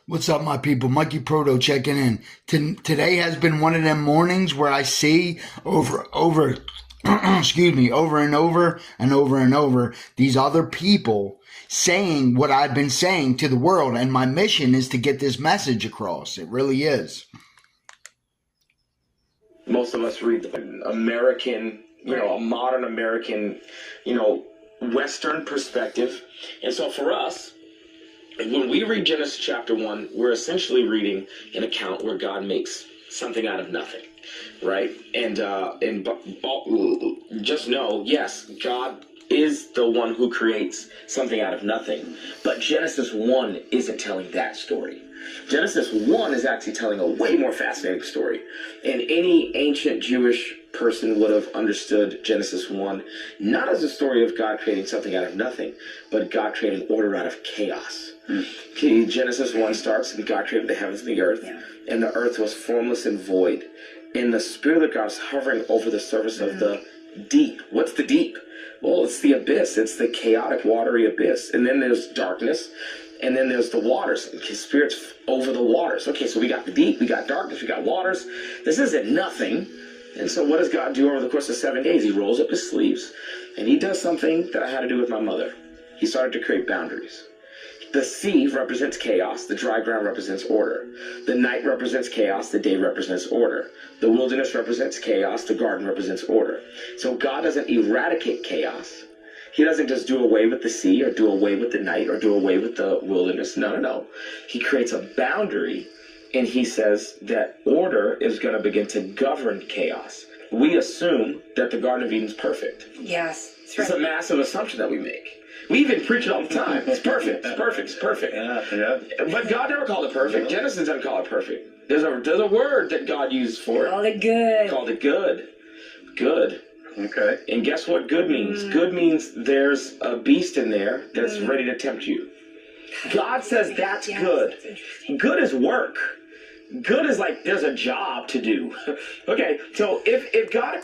What's up, my people? Mikey Proto checking in. Today has been one of them mornings where I see excuse me, over and over and over and over these other people saying what I've been saying to the world, and my mission is to get this message across. It really is. Most of us read the American, a modern American, Western perspective. And so for us, when we read Genesis chapter 1, we're essentially reading an account where God makes something out of nothing, right? And just know, yes, God is the one who creates something out of nothing. But Genesis 1 isn't telling that story. Genesis 1 is actually telling a way more fascinating story. And any ancient Jewish person would have understood Genesis 1 not as a story of God creating something out of nothing, but God creating order out of chaos. Okay, Genesis 1 starts, and God created the heavens and the earth, and the earth was formless and void. And the Spirit of God was hovering over the surface of the deep. What's the deep? Well, it's the abyss. It's the chaotic, watery abyss. And then there's darkness. And then there's the waters. His Spirit's over the waters. Okay, so we got the deep, we got darkness, we got waters. This isn't nothing. And so what does God do over the course of 7 days? He rolls up his sleeves, and he does something that I had to do with my mother. He started to create boundaries. The sea represents chaos. The dry ground represents order. The night represents chaos. The day represents order. The wilderness represents chaos. The garden represents order. So God doesn't eradicate chaos. He doesn't just do away with the sea or do away with the night or do away with the wilderness. No. He creates a boundary, and he says that order is going to begin to govern chaos. We assume that the Garden of Eden is perfect. Yes, that's right. It's a massive assumption that we make. We even preach it all the time. It's perfect. It's perfect. It's perfect. Yeah. But God never called it perfect. Genesis doesn't call it perfect. There's a word that God used for it. Called it good. Called it good. Good. Okay. And guess what good means? Good means there's a beast in there that's ready to tempt you. God says that's good. Good is work. Good is like there's a job to do. Okay, so if God...